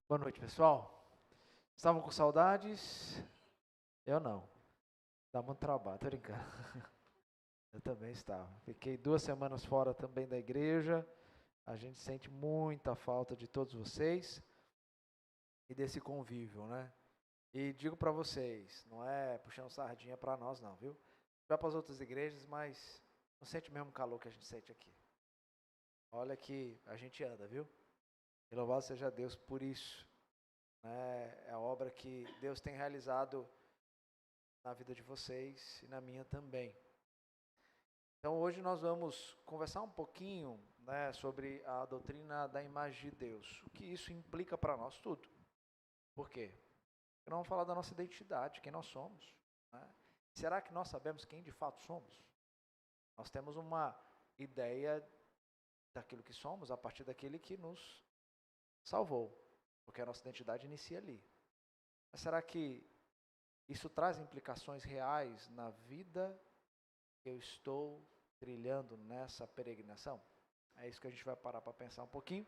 Boa noite, pessoal. Estavam com saudades? Eu não. Dá muito trabalho, tô brincando. Eu também estava. Fiquei 2 semanas fora também da igreja. A gente sente muita falta de todos vocês e desse convívio, né? E digo para vocês, não é puxando sardinha para nós não, viu? Vai para as outras igrejas, mas não sente o mesmo calor que a gente sente aqui. Olha que a gente anda, viu? E louvado seja Deus por isso, né? É a obra que Deus tem realizado na vida de vocês e na minha também. Então hoje nós vamos conversar um pouquinho, né, sobre a doutrina da imagem de Deus. O que isso implica para nós tudo. Por quê? Porque nós vamos falar da nossa identidade, quem nós somos, né? Será que nós sabemos quem de fato somos? Nós temos uma ideia daquilo que somos a partir daquele que nos salvou, porque a nossa identidade inicia ali. Mas será que isso traz implicações reais na vida que eu estou trilhando nessa peregrinação? É isso que a gente vai parar para pensar um pouquinho.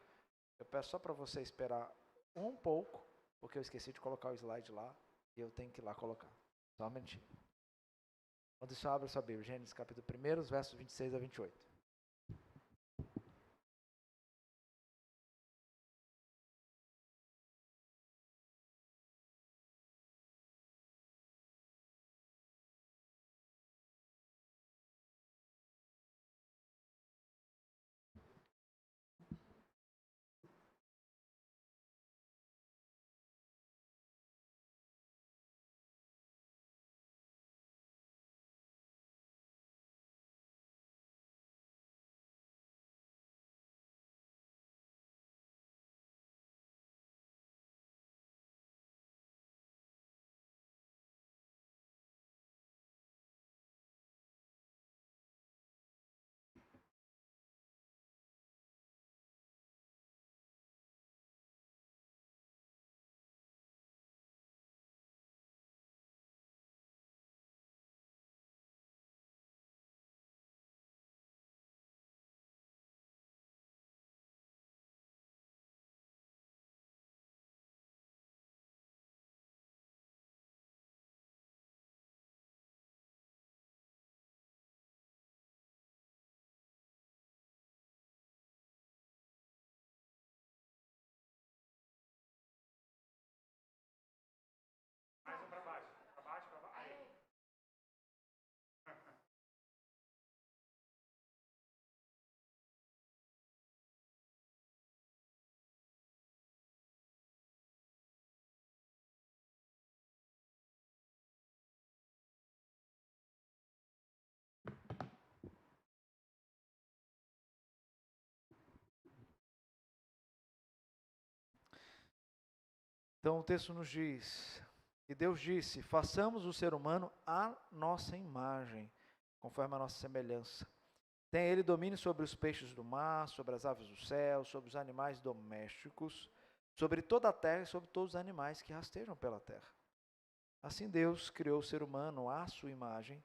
Eu peço só para você esperar um pouco, porque eu esqueci de colocar o slide lá e eu tenho que ir lá colocar. Só um minutinho. Quando isso abre a sua Bíblia, Gênesis capítulo 1, versos 26 a 28. Então o texto nos diz, e Deus disse, façamos o ser humano à nossa imagem, conforme a nossa semelhança. Tem ele domínio sobre os peixes do mar, sobre as aves do céu, sobre os animais domésticos, sobre toda a terra e sobre todos os animais que rastejam pela terra. Assim Deus criou o ser humano à sua imagem,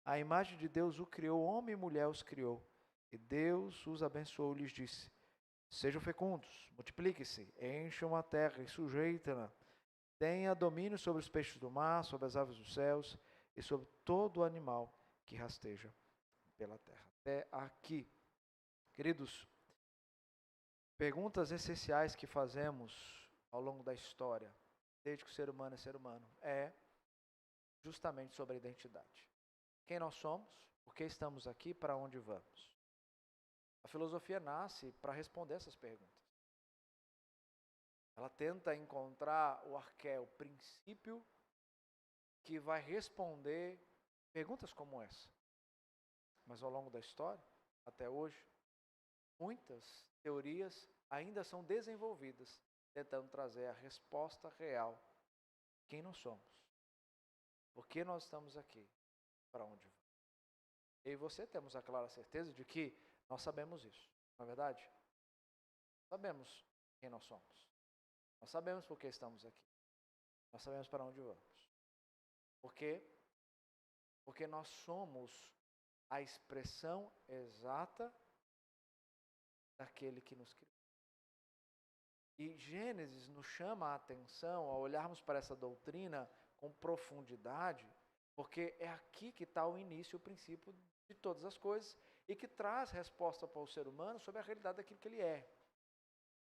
a imagem de Deus o criou, homem e mulher os criou. E Deus os abençoou e lhes disse, sejam fecundos, multipliquem-se, encham a terra e sujeitem-na. Tenha domínio sobre os peixes do mar, sobre as aves dos céus e sobre todo animal que rasteja pela terra. Até aqui. Queridos, perguntas essenciais que fazemos ao longo da história, desde que o ser humano é ser humano, é justamente sobre a identidade. Quem nós somos, por que estamos aqui, para onde vamos? A filosofia nasce para responder essas perguntas. Ela tenta encontrar o arqué, o princípio que vai responder perguntas como essa. Mas ao longo da história, até hoje, muitas teorias ainda são desenvolvidas, tentando trazer a resposta real. Quem nós somos? Por que nós estamos aqui? Para onde vamos? Eu e você temos a clara certeza de que nós sabemos isso, não é verdade? Sabemos quem nós somos. Nós sabemos por que estamos aqui. Nós sabemos para onde vamos. Por quê? Porque nós somos a expressão exata daquele que nos criou. E Gênesis nos chama a atenção ao olharmos para essa doutrina com profundidade, porque é aqui que está o início, o princípio de todas as coisas e que traz resposta para o ser humano sobre a realidade daquilo que ele é.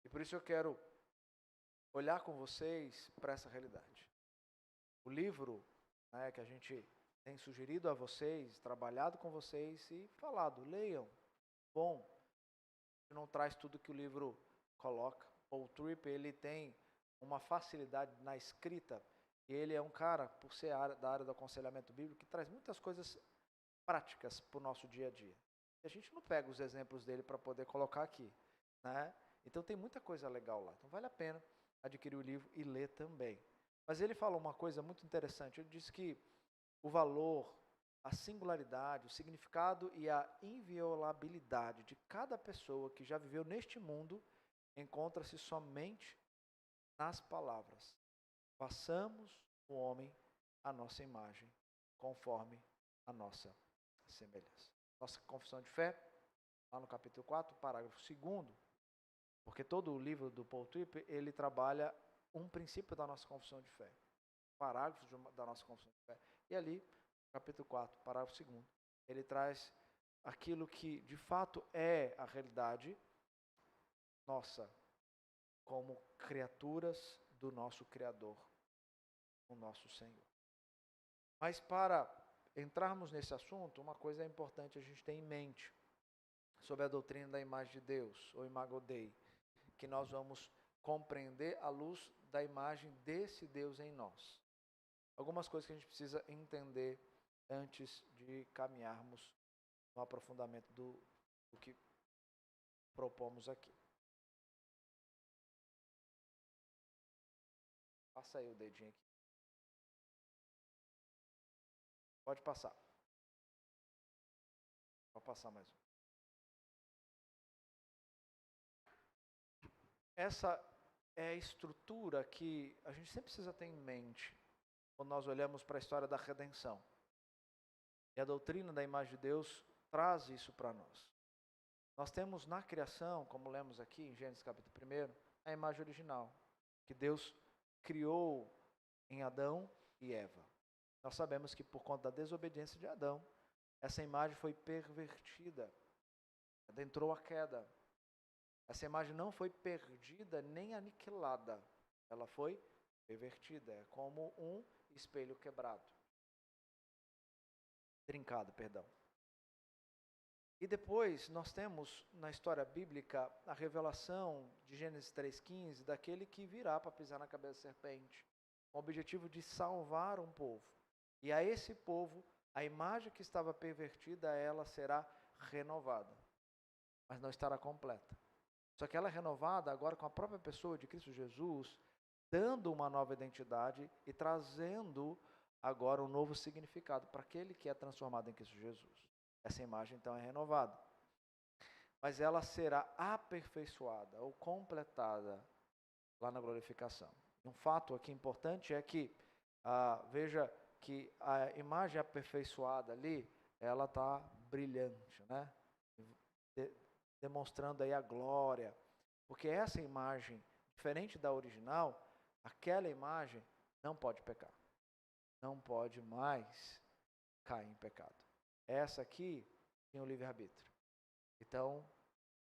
E por isso eu quero olhar com vocês para essa realidade. O livro, né, que a gente tem sugerido a vocês, trabalhado com vocês e falado, leiam. Bom, não traz tudo que o livro coloca. Paul Tripp, ele tem uma facilidade na escrita. Ele é um cara, por ser da área do aconselhamento bíblico, que traz muitas coisas práticas para o nosso dia a dia. E a gente não pega os exemplos dele para poder colocar aqui, né? Então tem muita coisa legal lá. Então vale a pena adquirir o livro e ler também. Mas ele fala uma coisa muito interessante. Ele diz que o valor, a singularidade, o significado e a inviolabilidade de cada pessoa que já viveu neste mundo encontra-se somente nas palavras: façamos o homem à nossa imagem, conforme a nossa semelhança. Nossa confissão de fé, lá no capítulo 4, parágrafo 2º, porque todo o livro do Paul Tripp, ele trabalha um princípio da nossa confissão de fé, parágrafos da nossa confissão de fé. E ali, capítulo 4, parágrafo 2º, ele traz aquilo que de fato é a realidade nossa, como criaturas do nosso Criador, o nosso Senhor. Mas para entrarmos nesse assunto, uma coisa é importante a gente ter em mente sobre a doutrina da imagem de Deus, ou Imago Dei, que nós vamos compreender à luz da imagem desse Deus em nós. Algumas coisas que a gente precisa entender antes de caminharmos no aprofundamento do que propomos aqui. Passa aí o dedinho aqui. Pode passar. Vou passar mais um. Essa é a estrutura que a gente sempre precisa ter em mente quando nós olhamos para a história da redenção. E a doutrina da imagem de Deus traz isso para nós. Nós temos na criação, como lemos aqui em Gênesis capítulo 1, a imagem original, que Deus criou em Adão e Eva. Nós sabemos que por conta da desobediência de Adão, essa imagem foi pervertida, adentrou a queda. Essa imagem não foi perdida nem aniquilada, ela foi pervertida, é como um espelho quebrado. Trincado, perdão. E depois nós temos na história bíblica a revelação de Gênesis 3,15 daquele que virá para pisar na cabeça da serpente, com o objetivo de salvar um povo. E a esse povo, a imagem que estava pervertida, ela será renovada, mas não estará completa. Só que ela é renovada agora com a própria pessoa de Cristo Jesus, dando uma nova identidade e trazendo agora um novo significado para aquele que é transformado em Cristo Jesus. Essa imagem então é renovada. Mas ela será aperfeiçoada ou completada lá na glorificação. Um fato aqui importante é que, veja que a imagem aperfeiçoada ali, ela está brilhante, né? Demonstrando aí a glória. Porque essa imagem, diferente da original, aquela imagem não pode pecar. Não pode mais cair em pecado. Essa aqui tinha o livre-arbítrio. Então,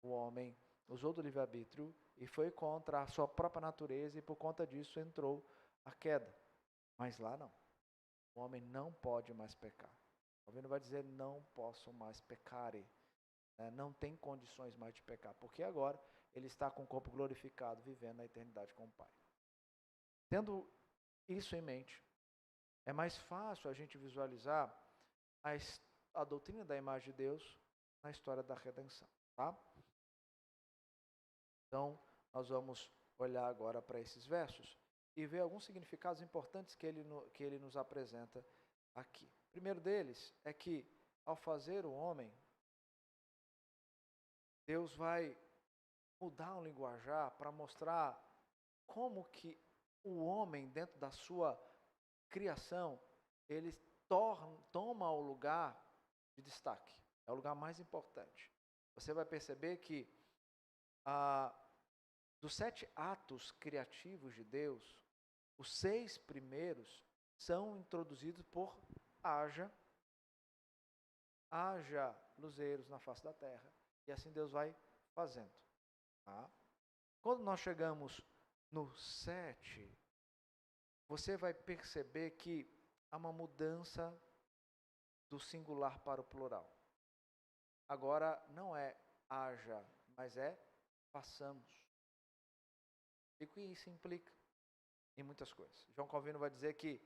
o homem usou do livre-arbítrio e foi contra a sua própria natureza e por conta disso entrou a queda. Mas lá não. O homem não pode mais pecar. O homem não vai dizer não posso mais pecar. Não tem condições mais de pecar. Porque agora ele está com o corpo glorificado, vivendo na eternidade com o Pai. Tendo isso em mente, é mais fácil a gente visualizar a doutrina da imagem de Deus na história da redenção, tá? Então, nós vamos olhar agora para esses versos e ver alguns significados importantes que ele nos apresenta aqui. O primeiro deles é que, ao fazer o homem, Deus vai mudar um linguajar para mostrar como que o homem, dentro da sua criação, ele toma o lugar de destaque. É o lugar mais importante. Você vai perceber que dos 7 atos criativos de Deus, os 6 primeiros são introduzidos por haja luzeiros na face da terra. E assim Deus vai fazendo. Tá? Quando nós chegamos no 7, você vai perceber que há uma mudança do singular para o plural. Agora não é haja, mas é façamos. E o que isso implica? Em muitas coisas. João Calvino vai dizer que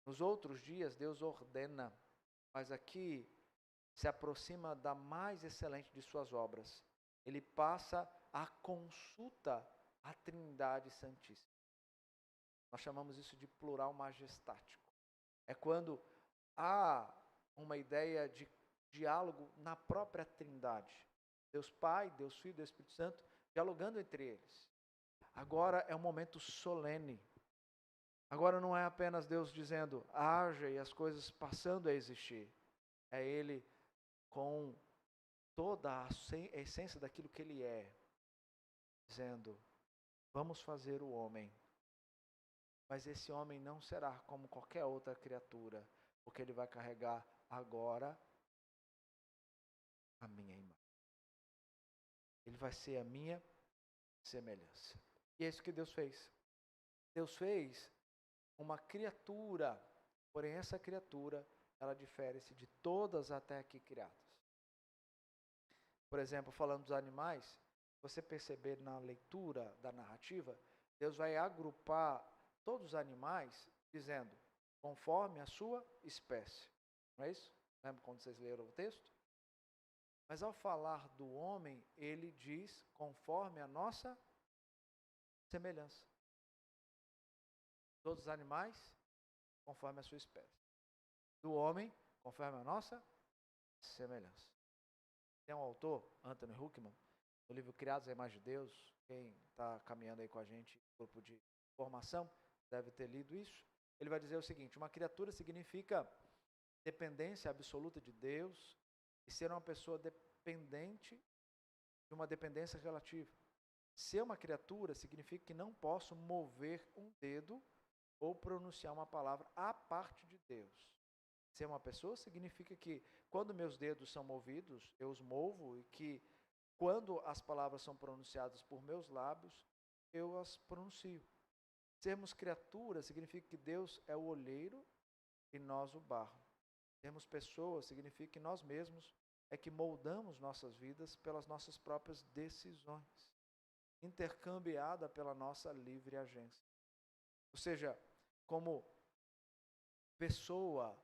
nos outros dias Deus ordena, mas aqui se aproxima da mais excelente de suas obras. Ele passa a consulta à Trindade Santíssima. Nós chamamos isso de plural majestático. É quando há uma ideia de diálogo na própria Trindade. Deus Pai, Deus Filho, Deus Espírito Santo, dialogando entre eles. Agora é um momento solene. Agora não é apenas Deus dizendo, haja e as coisas passando a existir. É Ele com toda a essência daquilo que Ele é, dizendo, vamos fazer o homem. Mas esse homem não será como qualquer outra criatura, porque ele vai carregar agora a minha imagem. Ele vai ser a minha semelhança. E é isso que Deus fez. Deus fez uma criatura, porém essa criatura, ela difere-se de todas até aqui criadas. Por exemplo, falando dos animais, você perceber na leitura da narrativa, Deus vai agrupar todos os animais, dizendo, conforme a sua espécie. Não é isso? Lembra quando vocês leram o texto? Mas ao falar do homem, ele diz, conforme a nossa semelhança. Todos os animais, conforme a sua espécie. Do homem, conforme a nossa semelhança. Tem um autor, Anthony Huckman, no livro Criados à Imagem de Deus, quem está caminhando aí com a gente, grupo de formação, deve ter lido isso. Ele vai dizer o seguinte, uma criatura significa dependência absoluta de Deus e ser uma pessoa dependente de uma dependência relativa. Ser uma criatura significa que não posso mover um dedo ou pronunciar uma palavra à parte de Deus. Ser uma pessoa significa que quando meus dedos são movidos, eu os movo e que quando as palavras são pronunciadas por meus lábios, eu as pronuncio. Sermos criaturas significa que Deus é o olheiro e nós o barro. Sermos pessoas significa que nós mesmos é que moldamos nossas vidas pelas nossas próprias decisões, intercambiada pela nossa livre agência. Ou seja, como pessoa,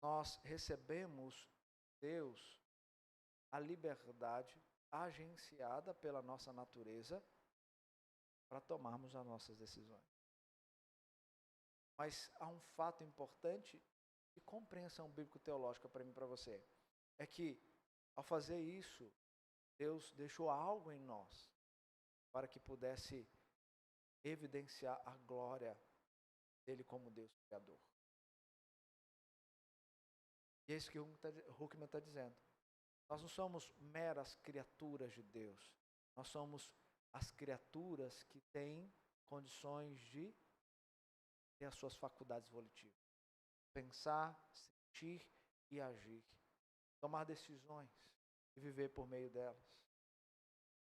nós recebemos Deus a liberdade agenciada pela nossa natureza para tomarmos as nossas decisões. Mas há um fato importante de compreensão bíblico-teológica para mim e para você. É que, ao fazer isso, Deus deixou algo em nós para que pudesse evidenciar a glória dele como Deus Criador. E é isso que Huckman está dizendo. Nós não somos meras criaturas de Deus. Nós somos as criaturas que têm condições de ter as suas faculdades volitivas. Pensar, sentir e agir. Tomar decisões e viver por meio delas.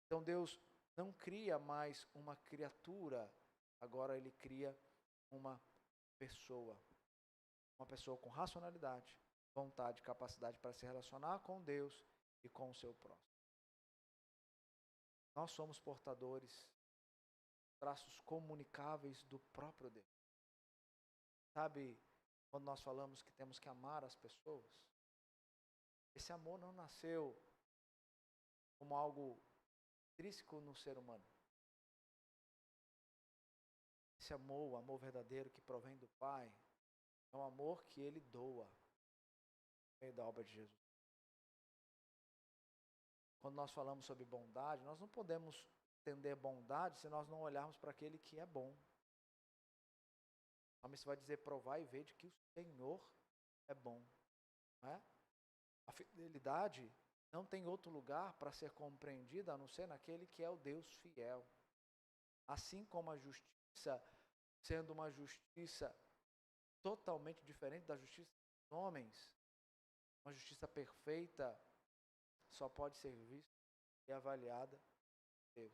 Então Deus não cria mais uma criatura, agora Ele cria uma pessoa. Uma pessoa com racionalidade, vontade, capacidade para se relacionar com Deus e com o seu próximo. Nós somos portadores de traços comunicáveis do próprio Deus. Sabe, quando nós falamos que temos que amar as pessoas, esse amor não nasceu como algo intrínseco no ser humano. Esse amor, o amor verdadeiro que provém do Pai, é um amor que Ele doa no meio da obra de Jesus. Quando nós falamos sobre bondade, nós não podemos entender bondade se nós não olharmos para aquele que é bom. A missa vai dizer, provar e ver de que o Senhor é bom. Não é? A fidelidade não tem outro lugar para ser compreendida a não ser naquele que é o Deus fiel. Assim como a justiça, sendo uma justiça totalmente diferente da justiça dos homens, uma justiça perfeita só pode ser vista e avaliada por Deus.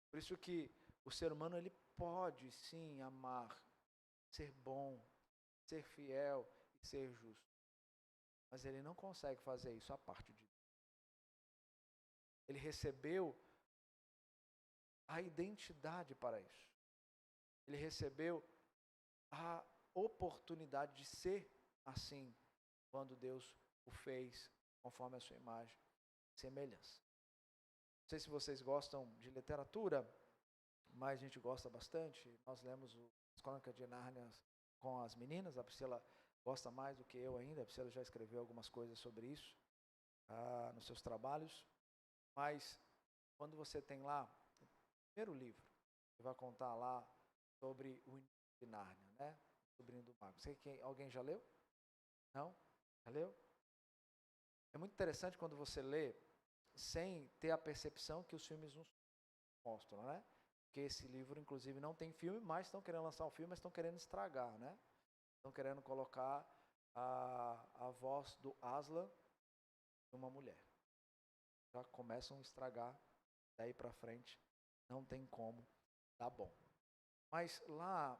Por isso que o ser humano ele pode sim amar, ser bom, ser fiel e ser justo. Mas ele não consegue fazer isso à parte de Deus. Ele recebeu a identidade para isso. Ele recebeu a oportunidade de ser assim, quando Deus o fez conforme a sua imagem e semelhança. Não sei se vocês gostam de literatura, mas a gente gosta bastante. Nós lemos as Crônicas de Nárnia com as meninas. A Priscila gosta mais do que eu ainda. A Priscila já escreveu algumas coisas sobre isso nos seus trabalhos. Mas quando você tem lá o primeiro livro, que vai contar lá sobre o início de Nárnia, né? O sobrinho do mago. Alguém já leu? Não? Já leu? É muito interessante quando você lê sem ter a percepção que os filmes nos mostram, né? Porque esse livro, inclusive, não tem filme, mas estão querendo lançar um filme, mas estão querendo estragar, né? Estão querendo colocar a voz do Aslan em uma mulher. Já começam a estragar, daí pra frente não tem como, tá bom. Mas lá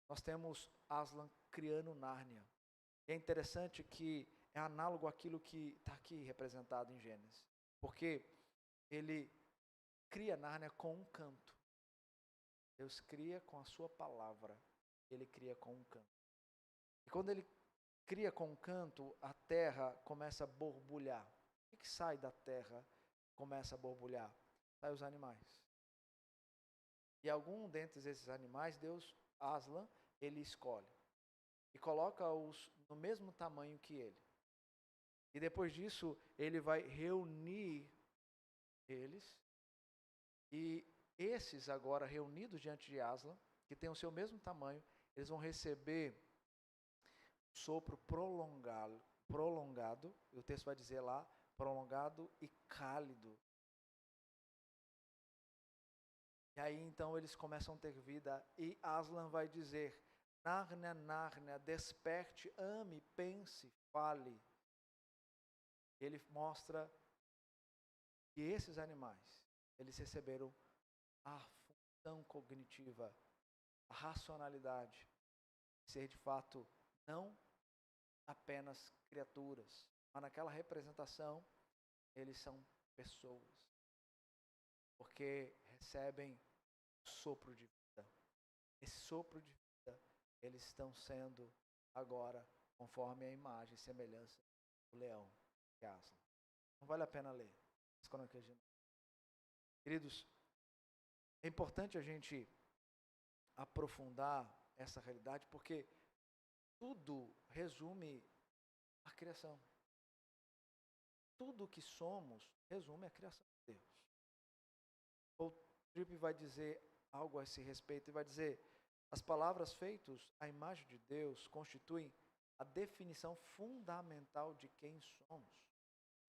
nós temos Aslan criando Nárnia. E é interessante que é análogo àquilo que está aqui representado em Gênesis. Porque ele cria Nárnia com um canto. Deus cria com a sua palavra. Ele cria com um canto. E quando ele cria com um canto, a terra começa a borbulhar. O que sai da terra começa a borbulhar? Sai os animais. E algum dentre esses animais, Deus, Aslan, ele escolhe. E coloca-os no mesmo tamanho que ele. E depois disso, ele vai reunir eles. E esses agora reunidos diante de Aslan, que tem o seu mesmo tamanho, eles vão receber um sopro prolongado, e o texto vai dizer lá, prolongado e cálido. E aí então eles começam a ter vida, e Aslan vai dizer, Nárnia, Nárnia, desperte, ame, pense, fale. Ele mostra que esses animais, eles receberam a função cognitiva, a racionalidade, ser de fato não apenas criaturas, mas naquela representação eles são pessoas, porque recebem sopro de vida. Esse sopro de vida, eles estão sendo agora conforme a imagem e semelhança do leão que Aslan. Não vale a pena ler as Crônicas de Nárnia. Queridos, é importante a gente aprofundar essa realidade, porque tudo resume a criação. Tudo que somos resume a criação de Deus. O Tripp vai dizer algo a esse respeito e vai dizer: as palavras feitas à imagem de Deus constituem a definição fundamental de quem somos.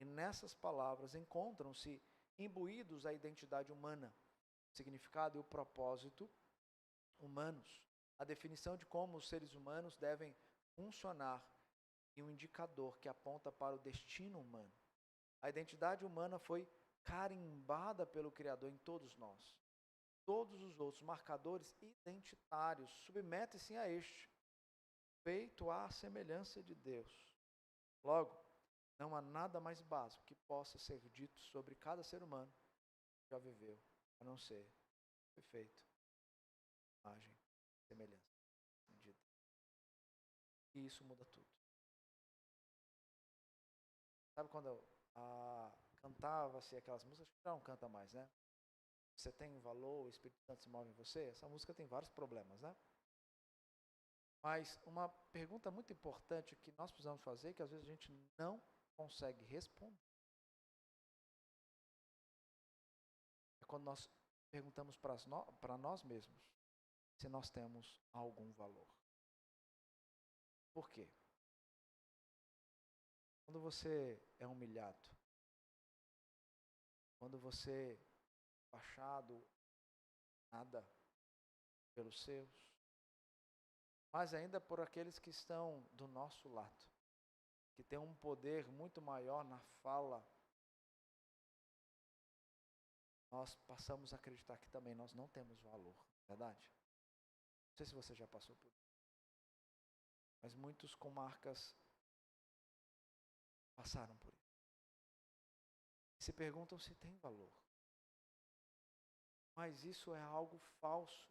E nessas palavras encontram-se imbuídos a identidade humana, o significado e o propósito humanos, a definição de como os seres humanos devem funcionar e um indicador que aponta para o destino humano. A identidade humana foi carimbada pelo Criador em todos nós. Todos os outros marcadores identitários submetem-se a este, feito à semelhança de Deus. Logo, não há nada mais básico que possa ser dito sobre cada ser humano que já viveu, a não ser foi feito imagem, semelhança de Deus. E isso muda tudo. Sabe quando cantava-se aquelas músicas que já não canta mais, né? Você tem valor, o Espírito Santo se move em você. Essa música tem vários problemas, né? Mas uma pergunta muito importante que nós precisamos fazer, que às vezes a gente não consegue responder, é quando nós perguntamos para nós mesmos se nós temos algum valor. Por quê? Quando você é humilhado, quando você é baixado, nada pelos seus, mas ainda por aqueles que estão do nosso lado, que tem um poder muito maior na fala, nós passamos a acreditar que também nós não temos valor, verdade? Não sei se você já passou por isso, mas muitos com marcas passaram por isso. Se perguntam se tem valor. Mas isso é algo falso,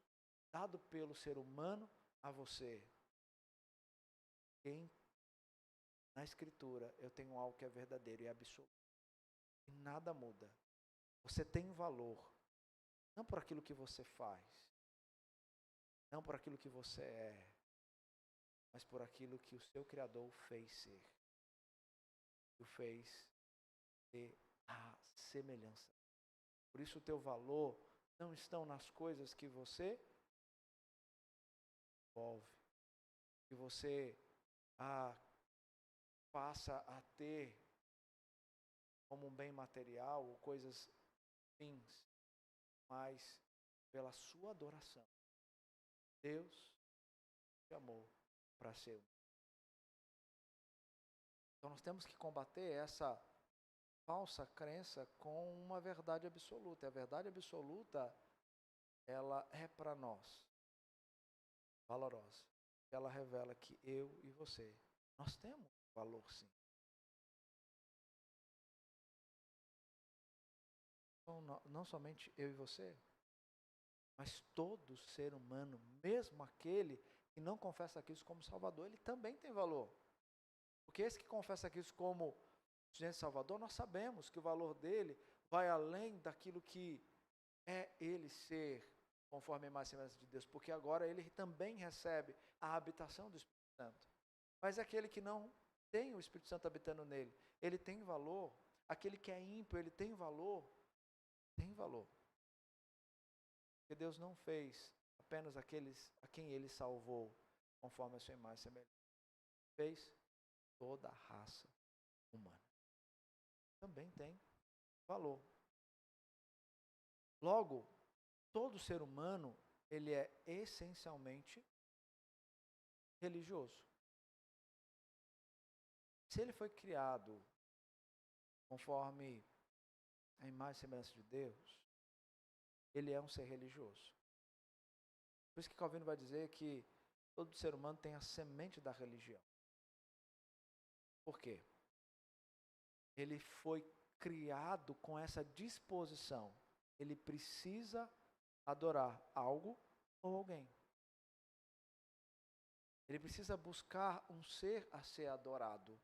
dado pelo ser humano a você. Na Escritura eu tenho algo que é verdadeiro e absoluto. E nada muda. Você tem valor, não por aquilo que você faz, não por aquilo que você é, mas por aquilo que o seu Criador fez ser. O fez ter a semelhança. Por isso o teu valor não estão nas coisas que você envolve, que você passa a ter como um bem material ou coisas fins, mas pela sua adoração. Deus te amou para ser. Então nós temos que combater essa falsa crença com uma verdade absoluta. A verdade absoluta, ela é para nós valorosa. Ela revela que eu e você, nós temos valor sim. Então, não somente eu e você, mas todo ser humano, mesmo aquele que não confessa Cristo como Salvador, ele também tem valor. Porque esse que confessa Cristo como suficiente Salvador, nós sabemos que o valor dele vai além daquilo que é ele ser conforme a imagem e semelhança de Deus, porque agora ele também recebe a habitação do Espírito Santo. Mas aquele que não tem o Espírito Santo habitando nele, ele tem valor. Aquele que é ímpio, ele tem valor. Tem valor. Porque Deus não fez apenas aqueles a quem ele salvou, conforme a sua imagem e semelhança. Fez toda a raça humana. Também tem valor. Logo, todo ser humano, ele é essencialmente religioso. Se ele foi criado conforme a imagem e semelhança de Deus, ele é um ser religioso. Por isso que Calvino vai dizer que todo ser humano tem a semente da religião. Por quê? Ele foi criado com essa disposição. Ele precisa adorar algo ou alguém. Ele precisa buscar um ser a ser adorado.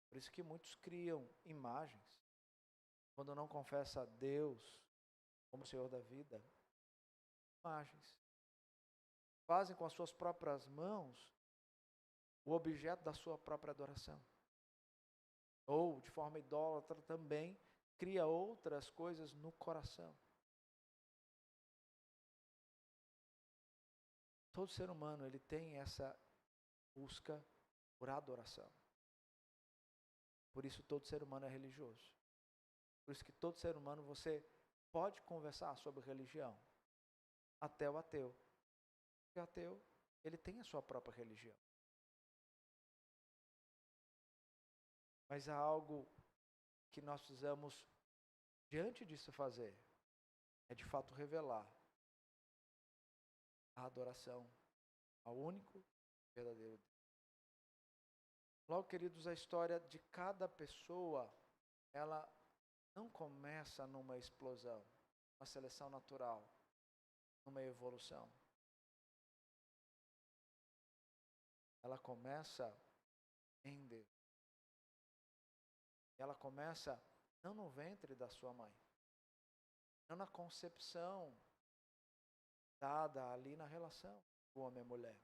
Por isso que muitos criam imagens. Quando não confessa a Deus como Senhor da vida, imagens. Fazem com as suas próprias mãos o objeto da sua própria adoração. Ou, de forma idólatra, também cria outras coisas no coração. Todo ser humano, ele tem essa busca por adoração. Por isso todo ser humano é religioso. Por isso que todo ser humano, você pode conversar sobre religião. Até o ateu. Porque o ateu, ele tem a sua própria religião. Mas há algo que nós precisamos, diante disso, fazer. É de fato revelar a adoração ao único verdadeiro Deus. Logo, queridos, a história de cada pessoa, ela não começa numa explosão, uma seleção natural, numa evolução. Ela começa em Deus. Ela começa não no ventre da sua mãe, não na concepção dada ali na relação do homem e mulher.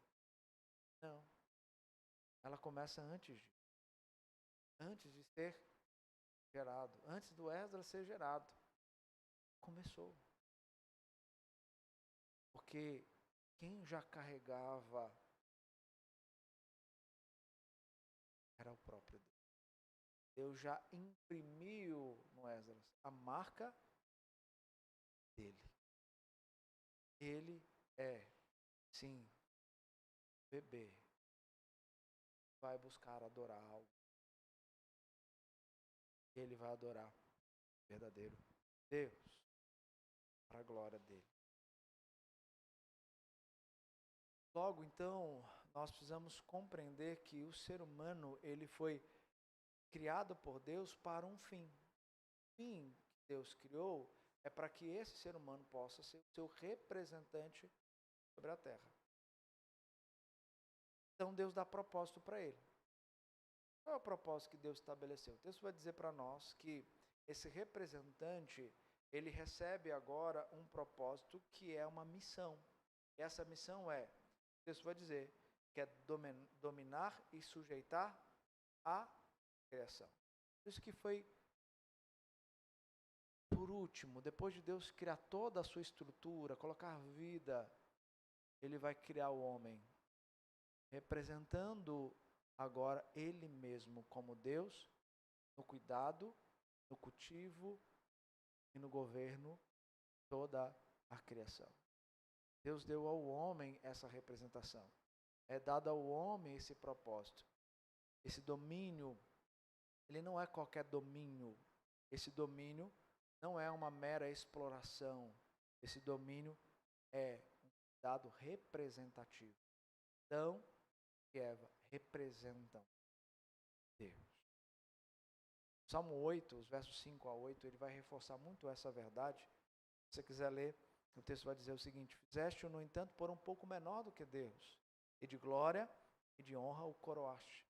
Não. Ela começa antes de ser gerado, antes do Esdras ser gerado. Começou. Porque quem já carregava era o próprio Deus. Deus já imprimiu no Esdras a marca dele. Ele é, sim, bebê. Vai buscar adorar algo. Ele vai adorar o verdadeiro Deus, para a glória dele. Logo, então, nós precisamos compreender que o ser humano, ele foi criado por Deus para um fim. O fim que Deus criou é para que esse ser humano possa ser o seu representante sobre a terra. Então, Deus dá propósito para ele. Qual é o propósito que Deus estabeleceu? O texto vai dizer para nós que esse representante, ele recebe agora um propósito que é uma missão. E essa missão é, o texto vai dizer, que é dominar e sujeitar a criação. Por isso que foi, por último, depois de Deus criar toda a sua estrutura, colocar vida, ele vai criar o homem, representando agora ele mesmo como Deus, no cuidado, no cultivo e no governo de toda a criação. Deus deu ao homem essa representação. É dado ao homem esse propósito. Esse domínio, ele não é qualquer domínio. Esse domínio não é uma mera exploração. Esse domínio é um dado representativo. Adão e Eva representam Deus. Salmo 8, os versos 5 a 8, ele vai reforçar muito essa verdade. Se você quiser ler, o texto vai dizer o seguinte: fizeste-o, no entanto, por um pouco menor do que Deus, e de glória e de honra o coroaste.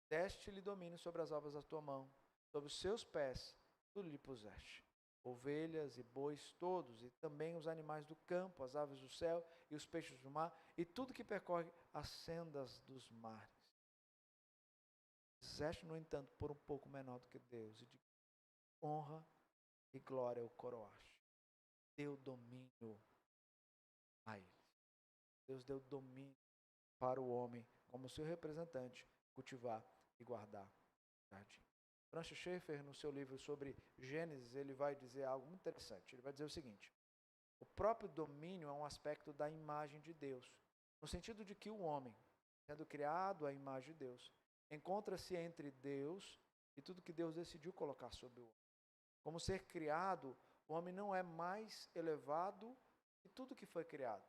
Deste-lhe domínio sobre as obras da tua mão, sobre os seus pés, tu lhe puseste. Ovelhas e bois todos, e também os animais do campo, as aves do céu e os peixes do mar, e tudo que percorre as sendas dos mares. Fizeste, no entanto, por um pouco menor do que Deus, e de honra e glória o coroaste. Deu domínio a ele. Deus deu domínio para o homem, como seu representante, cultivar e guardar o jardim. Francis Schaeffer, no seu livro sobre Gênesis, ele vai dizer algo muito interessante. Ele vai dizer o seguinte: o próprio domínio é um aspecto da imagem de Deus, no sentido de que o homem, sendo criado à imagem de Deus, encontra-se entre Deus e tudo que Deus decidiu colocar sobre o homem. Como ser criado, o homem não é mais elevado que tudo que foi criado,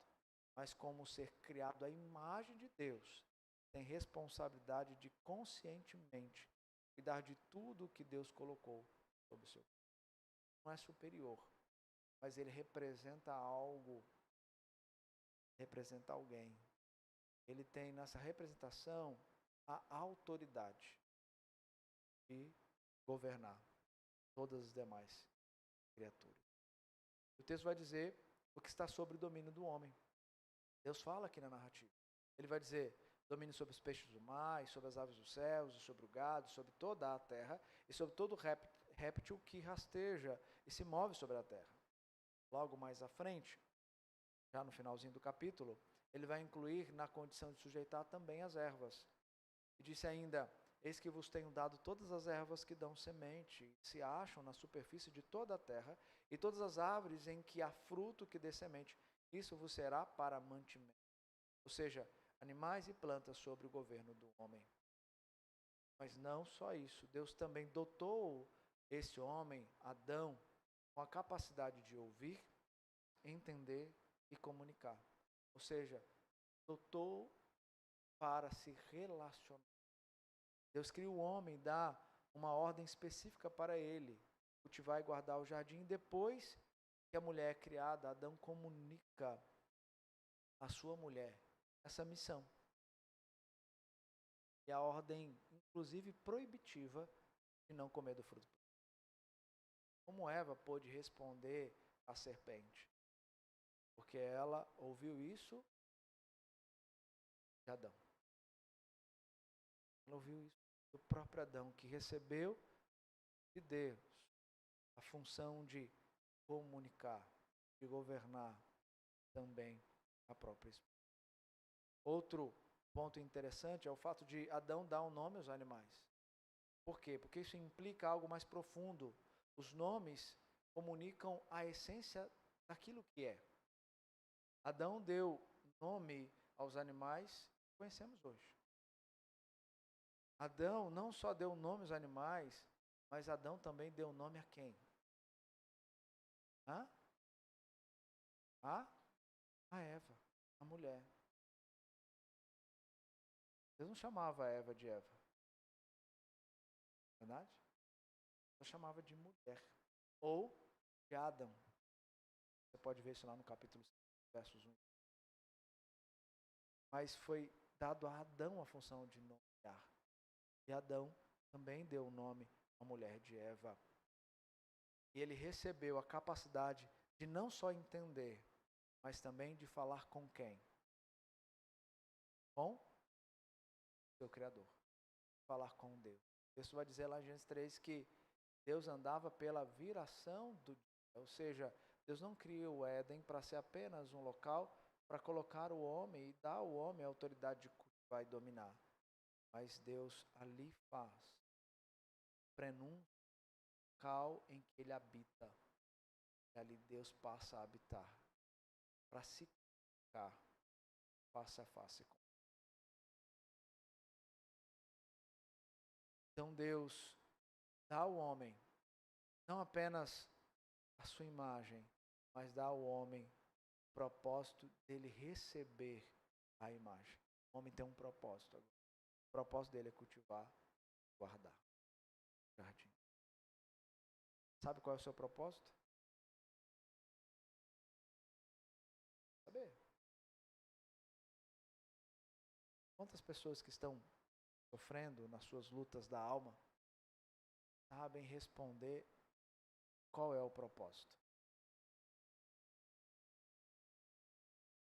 mas como ser criado à imagem de Deus, tem responsabilidade de conscientemente cuidar de tudo o que Deus colocou sobre o seu corpo. Não é superior, mas ele representa algo, representa alguém. Ele tem nessa representação a autoridade de governar todas as demais criaturas. O texto vai dizer o que está sobre o domínio do homem. Deus fala aqui na narrativa. Ele vai dizer domínio sobre os peixes do mar, e sobre as aves dos céus, e sobre o gado, sobre toda a terra, e sobre todo réptil que rasteja e se move sobre a terra. Logo mais à frente, já no finalzinho do capítulo, ele vai incluir na condição de sujeitar também as ervas. E disse ainda: eis que vos tenho dado todas as ervas que dão semente, se acham na superfície de toda a terra, e todas as árvores em que há fruto que dê semente, isso vos será para mantimento. Ou seja, animais e plantas sobre o governo do homem. Mas não só isso, Deus também dotou esse homem, Adão, com a capacidade de ouvir, entender e comunicar. Ou seja, dotou para se relacionar. Deus cria o homem, dá uma ordem específica para ele, cultivar e guardar o jardim. Depois que a mulher é criada, Adão comunica à sua mulher essa missão. E a ordem, inclusive proibitiva, de não comer do fruto. Como Eva pôde responder à serpente? Porque ela ouviu isso de Adão. Ela ouviu isso do próprio Adão, que recebeu de Deus a função de comunicar, de governar também a própria esposa. Outro ponto interessante é o fato de Adão dar um nome aos animais. Por quê? Porque isso implica algo mais profundo. Os nomes comunicam a essência daquilo que é. Adão deu nome aos animais que conhecemos hoje. Adão não só deu nome aos animais, mas Adão também deu nome a quem? A Eva, a mulher. Deus não chamava a Eva de Eva. Verdade? Deus chamava de mulher. Ou de Adão. Você pode ver isso lá no capítulo 5, versos 1. Mas foi dado a Adão a função de nomear. E Adão também deu o nome à mulher de Eva. E ele recebeu a capacidade de não só entender, mas também de falar com quem? Com seu Criador. Falar com Deus. Isso vai dizer lá em Gênesis 3 que Deus andava pela viração do dia. Ou seja, Deus não criou o Éden para ser apenas um local para colocar o homem e dar ao homem a autoridade de cultivar e dominar. Mas Deus ali faz prenúncio local em que ele habita. E ali Deus passa a habitar para se comunicar face a face com ele. Então Deus dá ao homem não apenas a sua imagem, mas dá ao homem o propósito dele receber a imagem. O homem tem um propósito agora. O propósito dele é cultivar, guardar o jardim. Sabe qual é o seu propósito? Saber. Quantas pessoas que estão sofrendo nas suas lutas da alma sabem responder qual é o propósito?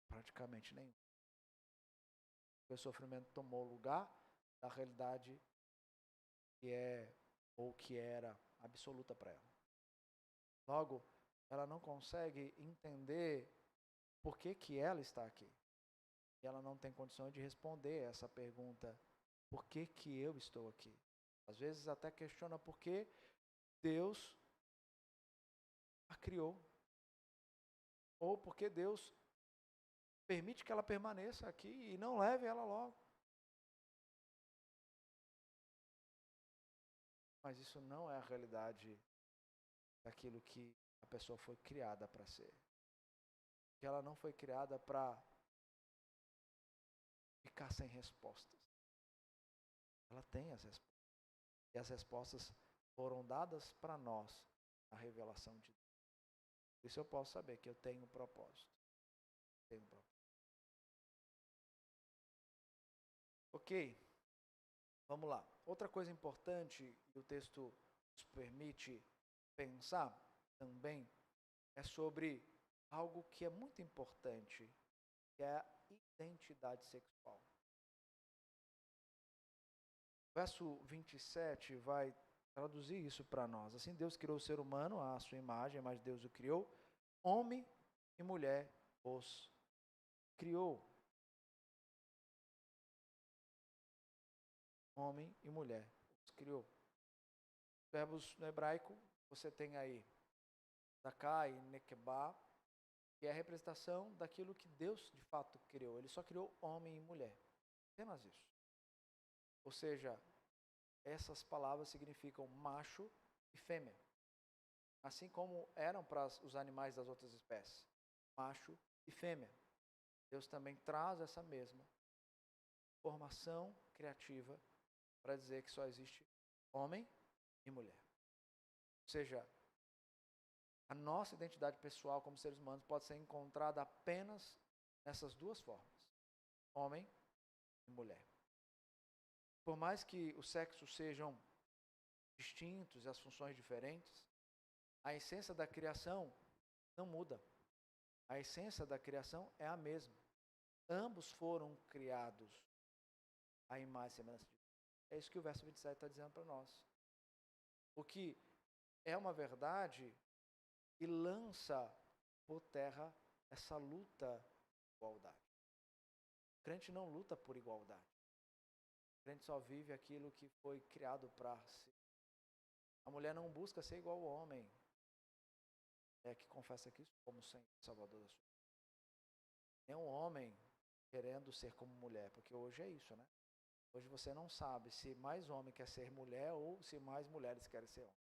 Praticamente nenhum. O sofrimento tomou lugar da realidade que é ou que era absoluta para ela. Logo, ela não consegue entender por que ela está aqui. E ela não tem condições de responder essa pergunta: por que eu estou aqui? Às vezes até questiona por que Deus a criou. Ou por que Deus permite que ela permaneça aqui e não leve ela logo. Mas isso não é a realidade daquilo que a pessoa foi criada para ser. Que ela não foi criada para ficar sem respostas. Ela tem as respostas. E as respostas foram dadas para nós na revelação de Deus. Por isso eu posso saber que eu tenho um propósito. Tenho um propósito. Ok, vamos lá. Outra coisa importante que o texto nos permite pensar também é sobre algo que é muito importante, que é a identidade sexual. O verso 27 vai traduzir isso para nós. Assim Deus criou o ser humano à sua imagem, mas Deus o criou, homem e mulher os criou. Homem e mulher os criou. Verbos no hebraico, você tem aí Zakai, Nekebá, que é a representação daquilo que Deus de fato criou. Ele só criou homem e mulher. Apenas isso. Ou seja, essas palavras significam macho e fêmea. Assim como eram para os animais das outras espécies. Macho e fêmea. Deus também traz essa mesma formação criativa para dizer que só existe homem e mulher. Ou seja, a nossa identidade pessoal como seres humanos pode ser encontrada apenas nessas duas formas: homem e mulher. Por mais que os sexos sejam distintos e as funções diferentes, a essência da criação não muda. A essência da criação é a mesma. Ambos foram criados à imagem e semelhança de Deus. É isso que o verso 27 está dizendo para nós. O que é uma verdade e lança por terra essa luta por igualdade. O crente não luta por igualdade. A gente só vive aquilo que foi criado para ser. A mulher não busca ser igual ao homem. É que confessa Cristo como Senhor e Salvador da sua vida. Nem um homem querendo ser como mulher, porque hoje é isso, né? Hoje você não sabe se mais homem quer ser mulher ou se mais mulheres querem ser homem.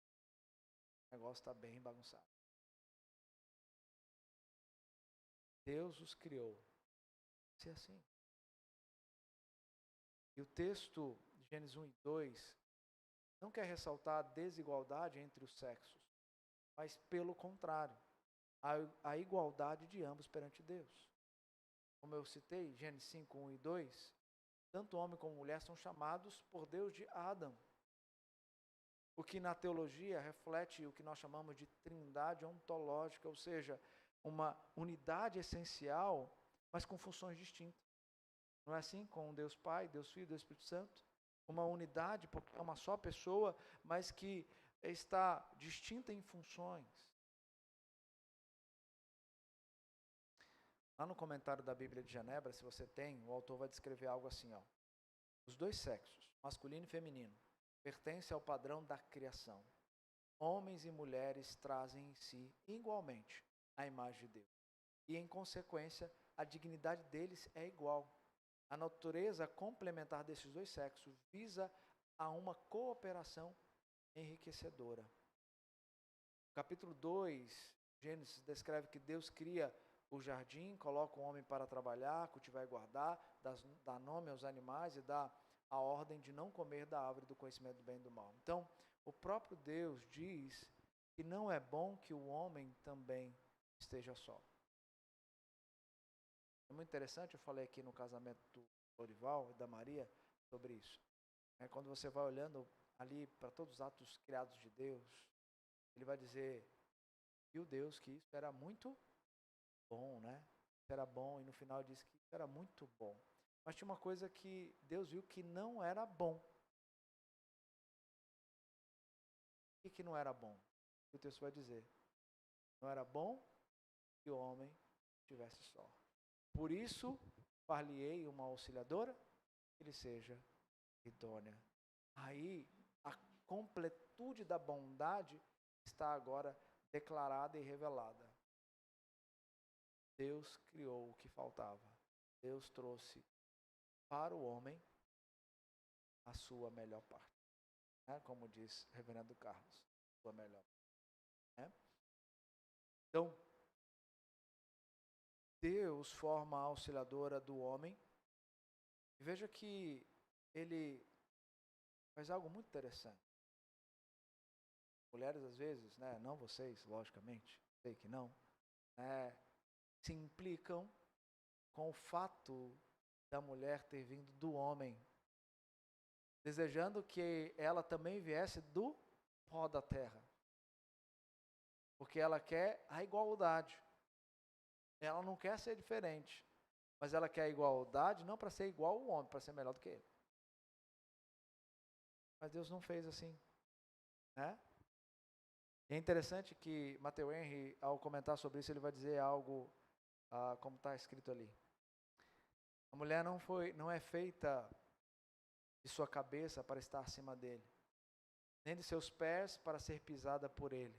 O negócio está bem bagunçado. Deus os criou. Ser assim. E o texto de Gênesis 1 e 2 não quer ressaltar a desigualdade entre os sexos, mas pelo contrário, a igualdade de ambos perante Deus. Como eu citei, Gênesis 5, 1 e 2, tanto homem como mulher são chamados por Deus de Adão. O que na teologia reflete o que nós chamamos de trindade ontológica, ou seja, uma unidade essencial, mas com funções distintas. Não é assim com Deus Pai, Deus Filho, Deus Espírito Santo? Uma unidade, porque é uma só pessoa, mas que está distinta em funções. Lá no comentário da Bíblia de Genebra, se você tem, o autor vai descrever algo assim, ó. Os dois sexos, masculino e feminino, pertencem ao padrão da criação. Homens e mulheres trazem em si, igualmente, a imagem de Deus. E, em consequência, a dignidade deles é igual. A natureza complementar desses dois sexos visa a uma cooperação enriquecedora. O capítulo 2, Gênesis, descreve que Deus cria o jardim, coloca o homem para trabalhar, cultivar e guardar, dá nome aos animais e dá a ordem de não comer da árvore do conhecimento do bem e do mal. Então, o próprio Deus diz que não é bom que o homem também esteja só. É muito interessante, eu falei aqui no casamento do Lorival e da Maria sobre isso. Quando você vai olhando ali para todos os atos criados de Deus, ele vai dizer, viu Deus que isso era muito bom, né? Isso era bom, e no final ele diz que isso era muito bom. Mas tinha uma coisa que Deus viu que não era bom. O que não era bom? O texto vai dizer, não era bom que o homem estivesse só. Por isso, far-lhe-ei uma auxiliadora, que ele seja idônea. Aí, a completude da bondade está agora declarada e revelada. Deus criou o que faltava. Deus trouxe para o homem a sua melhor parte. Como diz o reverendo Carlos, a sua melhor parte. Então, Deus forma a auxiliadora do homem. E veja que ele faz algo muito interessante. Mulheres, às vezes, não vocês, logicamente, sei que não, se implicam com o fato da mulher ter vindo do homem, desejando que ela também viesse do pó da terra. Porque ela quer a igualdade. Ela não quer ser diferente, mas ela quer a igualdade não para ser igual ao homem, para ser melhor do que ele. Mas Deus não fez assim, né? É interessante que Matthew Henry, ao comentar sobre isso, ele vai dizer algo como está escrito ali. A mulher não é feita de sua cabeça para estar acima dele, nem de seus pés para ser pisada por ele,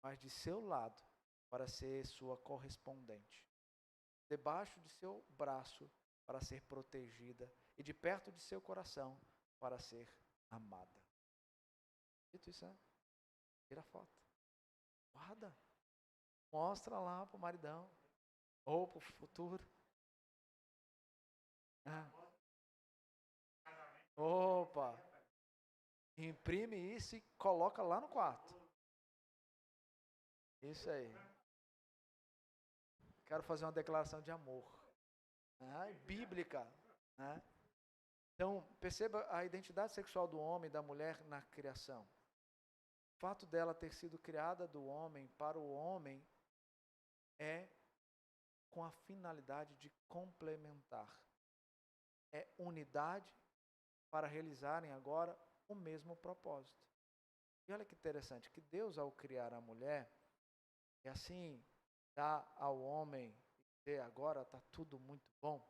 mas de seu lado para ser sua correspondente, debaixo de seu braço para ser protegida e de perto de seu coração para ser amada. Dito isso, tira a foto, guarda, mostra lá para o maridão ou para o futuro. Opa! Imprime isso e coloca lá no quarto. Isso aí. Quero fazer uma declaração de amor. Bíblica. Então, perceba a identidade sexual do homem e da mulher na criação. O fato dela ter sido criada do homem para o homem é com a finalidade de complementar. É unidade para realizarem agora o mesmo propósito. E olha que interessante, que Deus, ao criar a mulher, e assim dá ao homem, e agora está tudo muito bom.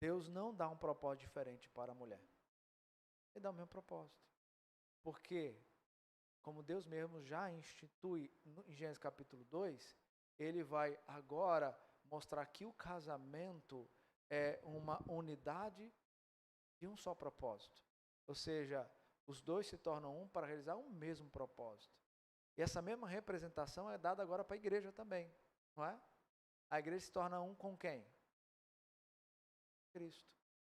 Deus não dá um propósito diferente para a mulher. Ele dá o mesmo propósito. Porque, como Deus mesmo já institui em Gênesis capítulo 2, ele vai agora mostrar que o casamento é uma unidade de um só propósito. Ou seja, os dois se tornam um para realizar um mesmo propósito. E essa mesma representação é dada agora para a igreja também, não é? A igreja se torna um com quem? Cristo,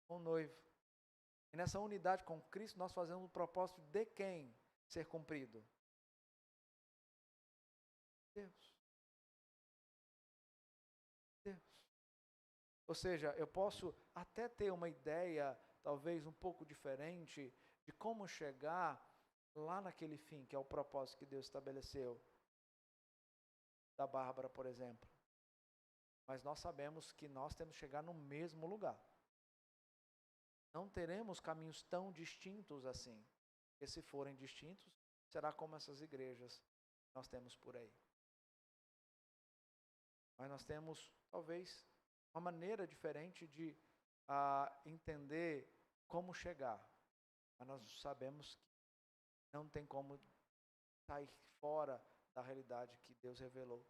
com o noivo. E nessa unidade com Cristo nós fazemos o propósito de quem ser cumprido? Deus. Deus. Ou seja, eu posso até ter uma ideia, talvez um pouco diferente, de como chegar lá naquele fim, que é o propósito que Deus estabeleceu. Da Bárbara, por exemplo. Mas nós sabemos que nós temos que chegar no mesmo lugar. Não teremos caminhos tão distintos assim. Porque se forem distintos, será como essas igrejas que nós temos por aí. Mas nós temos, talvez, uma maneira diferente de entender como chegar. Mas nós sabemos que não tem como sair fora da realidade que Deus revelou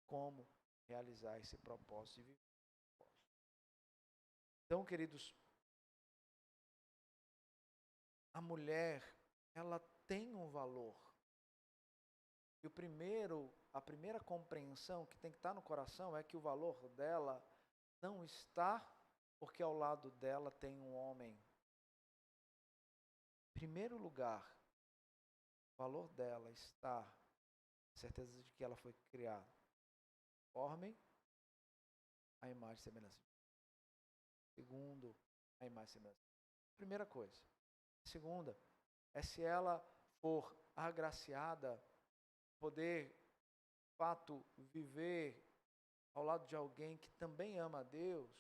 como realizar esse propósito e viver esse propósito. Então, queridos, a mulher, ela tem um valor. E a primeira compreensão que tem que estar no coração é que o valor dela não está porque ao lado dela tem um homem. Em primeiro lugar, o valor dela está na certeza de que ela foi criada conforme a imagem e semelhança. Segundo, a imagem e semelhança. Primeira coisa. Segunda, é se ela for agraciada, poder, de fato, viver ao lado de alguém que também ama a Deus,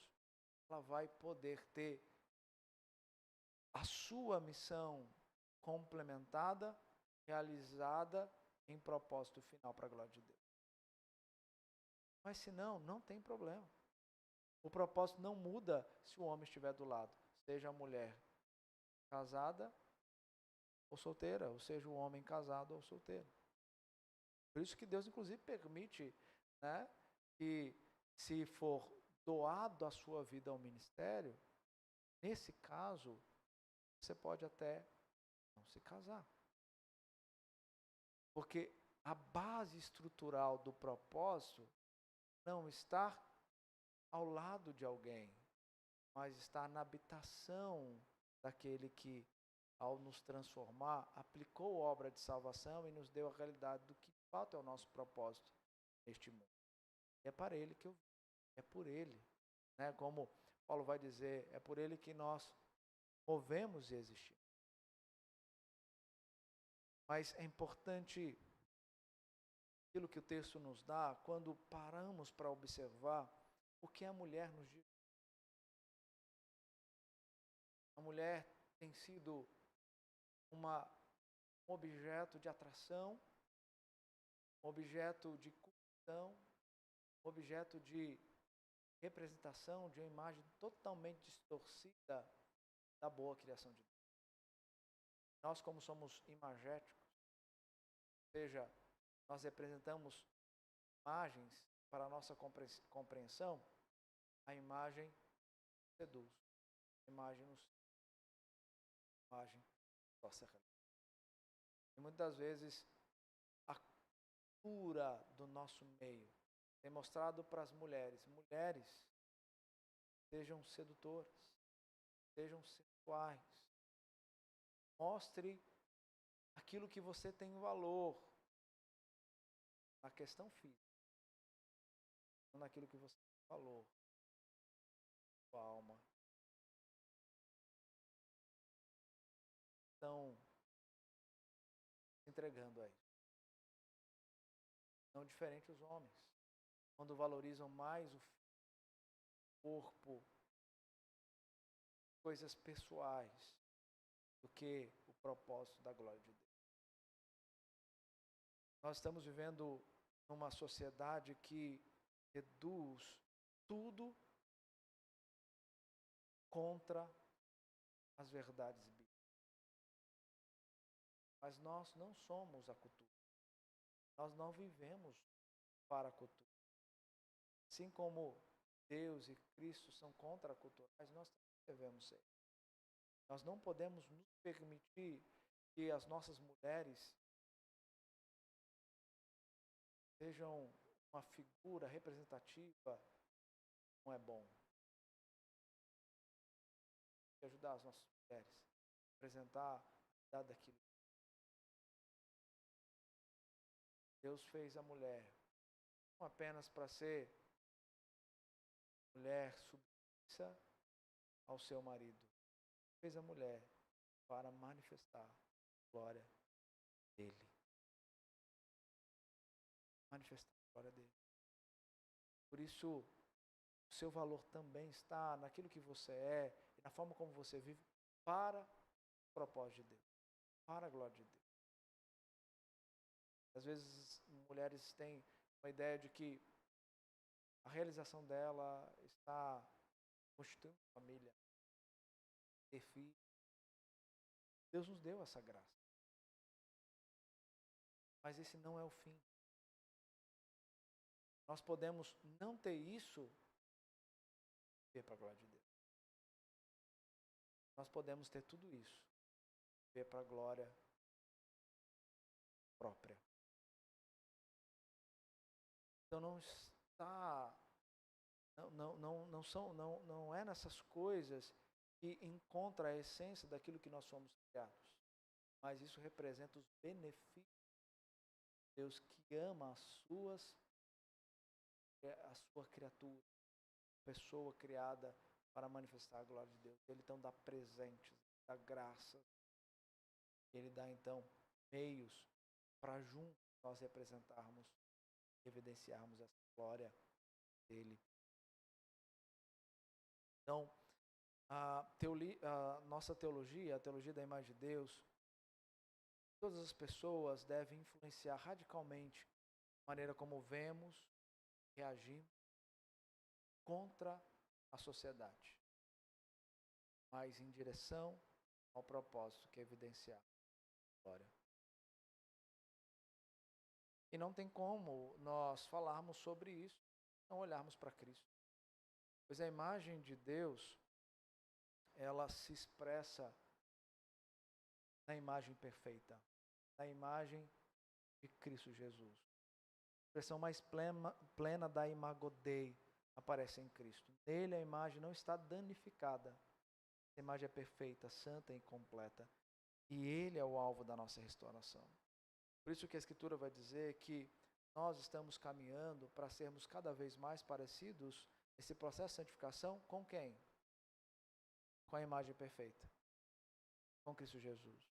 ela vai poder ter a sua missão complementada, realizada em propósito final para a glória de Deus. Mas se não, não tem problema. O propósito não muda se o homem estiver do lado, seja a mulher casada ou solteira, ou seja o homem casado ou solteiro. Por isso que Deus, inclusive, permite, né, que se for doado a sua vida ao ministério, nesse caso, você pode até não se casar. Porque a base estrutural do propósito não está ao lado de alguém, mas está na habitação daquele que, ao nos transformar, aplicou obra de salvação e nos deu a realidade do que de fato é o nosso propósito neste mundo. É para ele que eu vivo, é por ele. Né? Como Paulo vai dizer, é por ele que nós movemos e existimos. Mas é importante aquilo que o texto nos dá, quando paramos para observar o que a mulher nos diz. A mulher tem sido um objeto de atração, um objeto de culpação, um objeto de representação de uma imagem totalmente distorcida da boa criação de Deus. Nós, como somos imagéticos, ou seja, nós representamos imagens para a nossa compreensão, a imagem seduz, a imagem nos imagem nossa realidade. E muitas vezes a cultura do nosso meio tem mostrado para as mulheres, sejam sedutoras, sejam sensuais. Mostre aquilo que você tem valor na questão física, não naquilo que você tem valor, sua alma. Estão se entregando a isso. Não diferente os homens, quando valorizam mais o corpo, coisas pessoais, do que o propósito da glória de Deus. Nós estamos vivendo numa sociedade que reduz tudo contra as verdades bíblicas. Mas nós não somos a cultura. Nós não vivemos para a cultura. Assim como Deus e Cristo são contraculturais, nós também devemos ser. Nós não podemos nos permitir que as nossas mulheres sejam uma figura representativa, não é bom. E ajudar as nossas mulheres a apresentar a idade daquilo. Deus fez a mulher não apenas para ser mulher submissa ao seu marido. Fez a mulher para manifestar a glória dele. Manifestar a glória dele. Por isso, o seu valor também está naquilo que você é e na forma como você vive para o propósito de Deus, para a glória de Deus. Às vezes, mulheres têm uma ideia de que a realização dela está constituindo família, ter filho. Deus nos deu essa graça. Mas esse não é o fim. Nós podemos não ter isso e ver para a glória de Deus. Nós podemos ter tudo isso e ver para a glória própria. Então não é nessas coisas que encontra a essência daquilo que nós somos criados. Mas isso representa os benefícios de Deus que ama a sua criatura, pessoa criada para manifestar a glória de Deus. Ele então dá presentes, dá graça. Ele dá então meios para juntos nós representarmos, evidenciarmos essa glória dele. Então, a nossa teologia, a teologia da imagem de Deus, todas as pessoas devem influenciar radicalmente a maneira como vemos, reagimos contra a sociedade, mas em direção ao propósito que é evidenciar a glória. E não tem como nós falarmos sobre isso, não olharmos para Cristo. Pois a imagem de Deus, ela se expressa na imagem perfeita, na imagem de Cristo Jesus. A expressão mais plena da imago Dei aparece em Cristo. Nele a imagem não está danificada. A imagem é perfeita, santa e completa. E Ele é o alvo da nossa restauração. Por isso que a Escritura vai dizer que nós estamos caminhando para sermos cada vez mais parecidos, esse processo de santificação, com quem? Com a imagem perfeita. Com Cristo Jesus.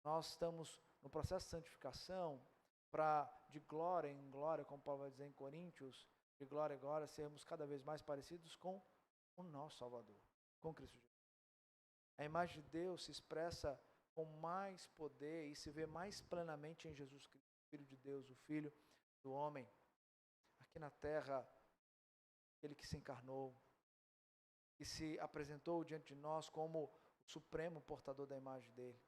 Nós estamos no processo de santificação para, de glória em glória, como Paulo vai dizer em Coríntios, de glória em glória, sermos cada vez mais parecidos com o nosso Salvador, com Cristo Jesus. A imagem de Deus se expressa com mais poder e se vê mais plenamente em Jesus Cristo, o Filho de Deus, o Filho do homem, aqui na terra, aquele que se encarnou, que se apresentou diante de nós como o supremo portador da imagem dele.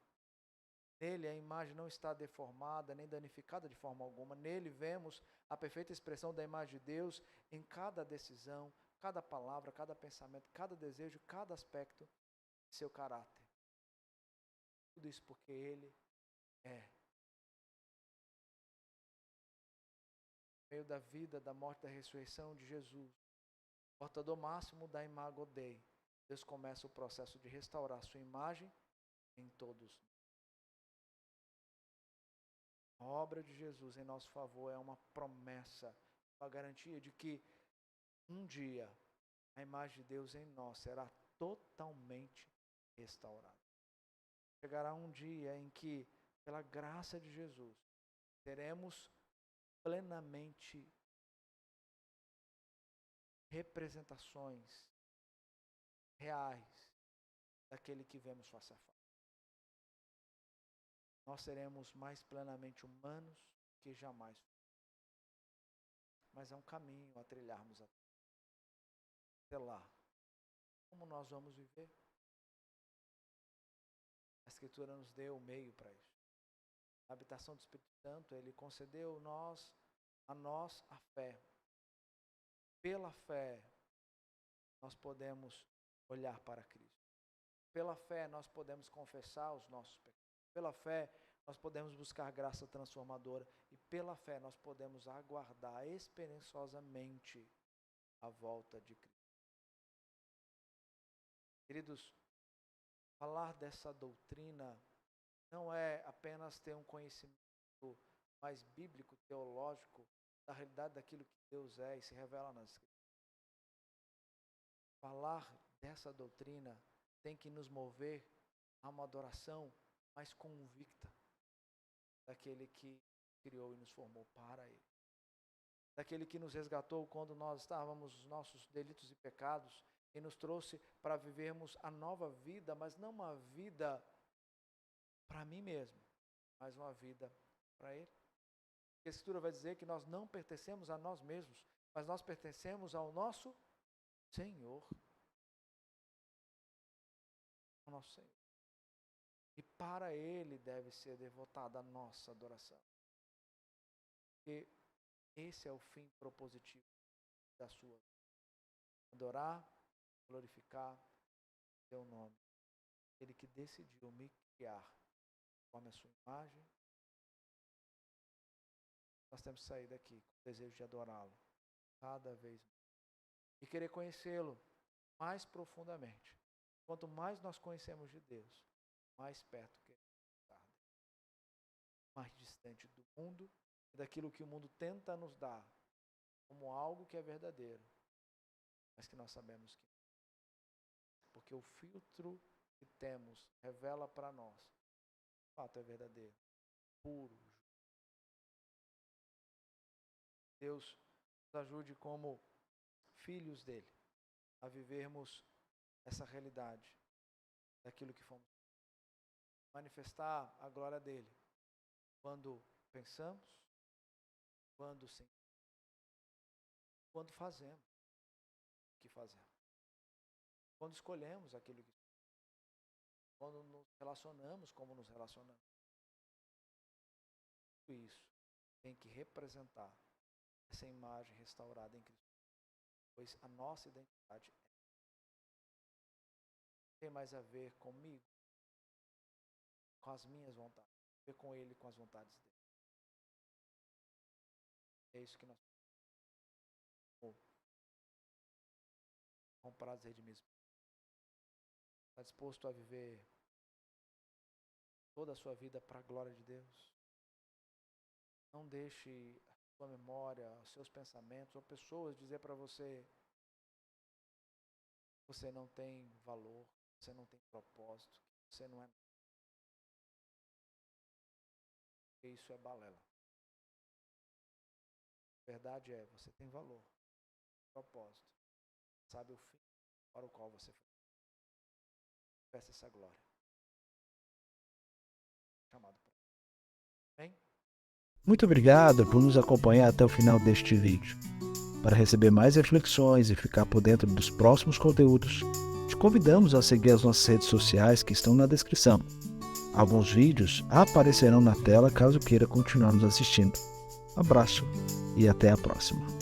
Nele a imagem não está deformada nem danificada de forma alguma. Nele vemos a perfeita expressão da imagem de Deus em cada decisão, cada palavra, cada pensamento, cada desejo, cada aspecto de seu caráter. Tudo isso porque Ele é. No meio da vida, da morte e da ressurreição de Jesus, portador máximo da imago Dei, Deus começa o processo de restaurar sua imagem em todos. A obra de Jesus em nosso favor é uma promessa, uma garantia de que um dia a imagem de Deus em nós será totalmente restaurada. Chegará um dia em que, pela graça de Jesus, teremos plenamente representações reais daquele que vemos face a face. Nós seremos mais plenamente humanos que jamais. Mas é um caminho a trilharmos até lá. como nós vamos viver? A Escritura nos deu o meio para isso. A habitação do Espírito Santo, Ele concedeu a nós a fé. Pela fé, nós podemos olhar para Cristo. Pela fé, nós podemos confessar os nossos pecados. Pela fé, nós podemos buscar graça transformadora. E pela fé, nós podemos aguardar esperançosamente a volta de Cristo. Queridos, falar dessa doutrina não é apenas ter um conhecimento mais bíblico, teológico, da realidade daquilo que Deus é e se revela nas Escrituras. Falar dessa doutrina tem que nos mover a uma adoração mais convicta daquele que criou e nos formou para Ele. Daquele que nos resgatou quando nós estávamos nos nossos delitos e pecados e nos trouxe para vivermos a nova vida, mas não uma vida para mim mesmo, mas uma vida para Ele. A Escritura vai dizer que nós não pertencemos a nós mesmos, mas nós pertencemos ao nosso Senhor. Ao nosso Senhor. E para Ele deve ser devotada a nossa adoração. Porque esse é o fim propositivo da sua vida. Adorar, glorificar seu nome. Ele que decidiu me criar conforme a sua imagem. Nós temos que sair daqui com o desejo de adorá-lo cada vez mais. E querer conhecê-lo mais profundamente. Quanto mais nós conhecemos de Deus, mais perto queremos estar dele. Mais distante do mundo e daquilo que o mundo tenta nos dar como algo que é verdadeiro, mas que nós sabemos que não. Porque o filtro que temos revela para nós, o fato é verdadeiro, puro. Deus nos ajude como filhos dele a vivermos essa realidade daquilo que fomos. Manifestar a glória dele quando pensamos, quando sentimos, quando fazemos o que fazemos, quando escolhemos aquilo que escolhemos, quando nos relacionamos como nos relacionamos. Tudo isso tem que representar essa imagem restaurada em Cristo, pois a nossa identidade tem mais a ver comigo, com as minhas vontades, a ver com Ele, com as vontades dele. É isso que nós comprados e redimidos. Está disposto a viver toda a sua vida para a glória de Deus? Não deixe a sua memória, os seus pensamentos ou pessoas dizer para você: você não tem valor, você não tem propósito, você não é. Isso é balela. A verdade é, você tem valor, propósito, sabe o fim para o qual você foi. Peça essa glória. Chamado para. Bem? Muito obrigado por nos acompanhar até o final deste vídeo. Para receber mais reflexões e ficar por dentro dos próximos conteúdos, te convidamos a seguir as nossas redes sociais que estão na descrição. Alguns vídeos aparecerão na tela caso queira continuar nos assistindo. Abraço e até a próxima.